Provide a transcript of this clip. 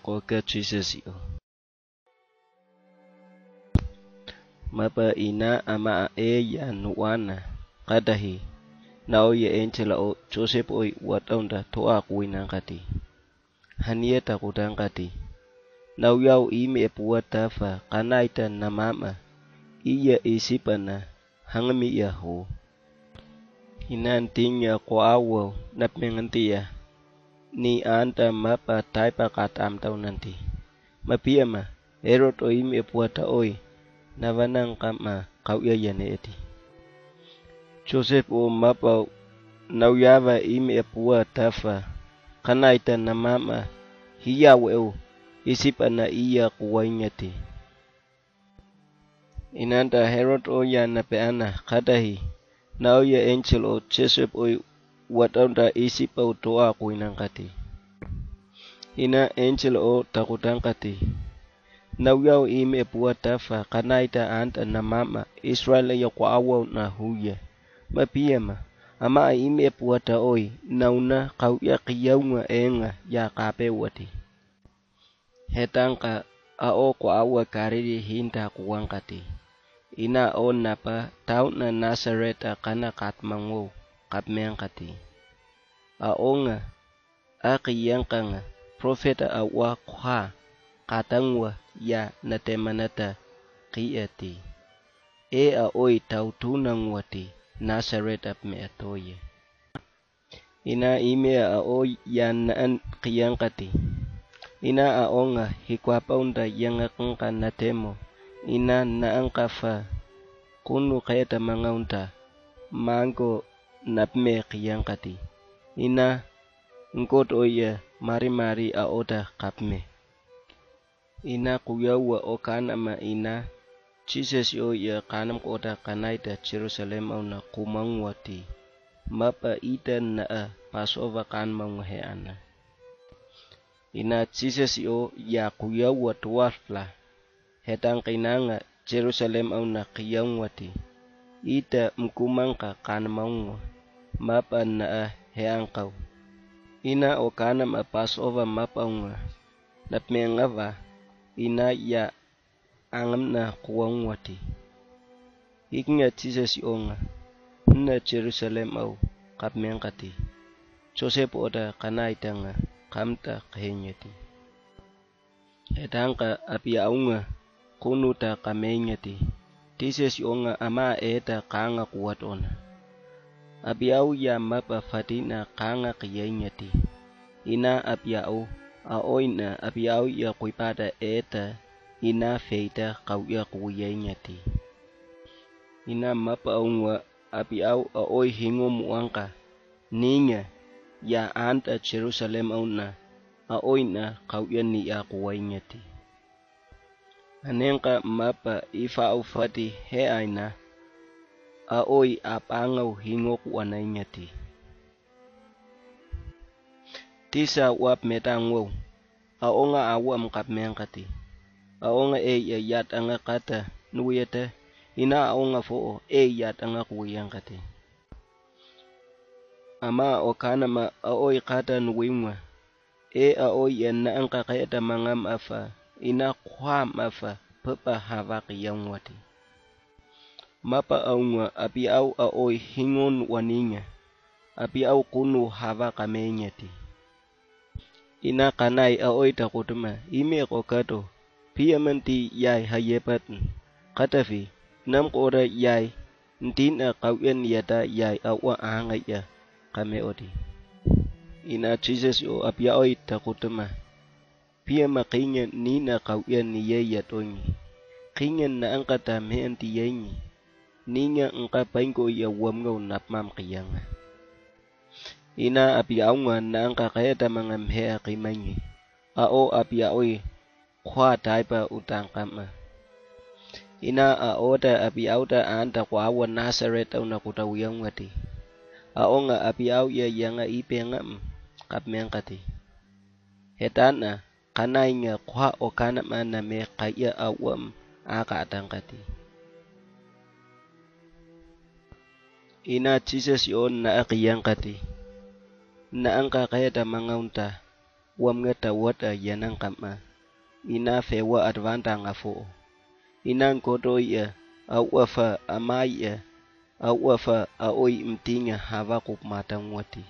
Ko ke Jesus yo. Mapa ina ama ya nuana kadahi nao ye enchela o Joseph oi watonda toa kuinang kati. Hanieta kudang kati. Nau yau ime puata fa kanaita na mama iya isipana hangami ya ho. Hinantinya ko awo napmengantia ni anta mapa taipa katam tau nanti. Mapiama Herod o ime puata oi navanang kama kau ya yane eti. Joseph o mapa nau yava ime puata fa kanaita na mama hiya weo isipana iya kuwainyati. Inanta Herod o ya napeana kadahi nao ya angel o Joseph o wataunda isipa utoa kuinang kati. Ina angel o takutang kati. Nau yau ime puata fa kanaita anta na mama Israel ya kwa awa na huya. Mapiama ama ime puata oi nauna kau ya kiyaunga enga ya kape wati. Hetangka ao kwa awa kariri hinta kuwang kati. Ina o napa tau na Nazareta kana katmango kapmeang kati. Aonga akiyangkanga profeta awa kwa katangwa ya natemanata kiati. E aoi tau tunang wati Nazareta me atoye. Ina ime aoi ya naan kiyang kati. Ina aonga hikwapaunda yangakangka natemo. Ina naangkafa kunu kayata mangaunta mango napme kiyang kati. Ina ngkot oya mari-mari aoda kapme. Ina kuyawa o kanama ina Jesus oya kanam koda kanaita Jerusalem au na kumangwati. Mapa ita na Passover kan mangwaheana. Ina Jesus o ya kuyawa tuwarfla. Hetang kinanga Jerusalem au na kiyangwati. Ita mkumangka kan mangwa. Mapa na heangkau. Ina o kanam a Passover mapa unga. Napmengava ina ya angam na kuwangwati. Ikinya Jesus onga. Na Jerusalem au kapmengkati. Joseph oda kanaitanga kamta kahenyati. Hetangka api aunga kunuta kamenyati. Jesus onga ama eta kanga kuat ona. Api au ya mapa fatina kanga kiyenyati. Ina api au aoina api au ya kuipada eta ina feita kau ya kuyenyati. Ina mapa aunga api au aoi hingo muangka ninya ya anta Jerusalem au na aoina kau ya ni ya kuyenyati. Anengka mapa ifa au fati he aina aoi apangau hingo kuanainyati. Tisa wap metangwo aonga awam kapmengkati. Aonga ya yat anga kata nuwete ina aonga fo yat anga kuyankati. Ama okanama aoi kata nuwimwa aoi ya naangka kayata mangam afa ina kwam afa pepa havaki yangwati. Mapa aunga api au aoi hingon waninya. Api au kunu havaka menyati. Ina kanai aoi takutuma ime kokato pia menti yai hayepatan. Katafi nam kora yai ntina kauyan yata yai awa ahangay ya kame odi. Ina Jesus o api aoi takutuma pia makinya nina kauyan niye yatonyi. Kinyan na angkata mehenti yenyi. Ninya engka paingko ya wamngau napmam kiyanga. Ina api aunga na angka kayata mangamhea kimanyi. Ao api aoi kwa taipa utangkama. Ina aoda api auda anta kwa awa Nazareth au nakutawiyang wati. Aonga api au ya yanga ipengam kapmengkati. Hetana kanainya kwa okanama na me kaya awam aka atangkati. Ina Jesus yon na akiyangkati. Na angka kayata mangaunta wam ngata wata yanang kama ina fewa advanta ngafo inan koto ya awafa amaya awafa aoi mtinga hava kup matang wati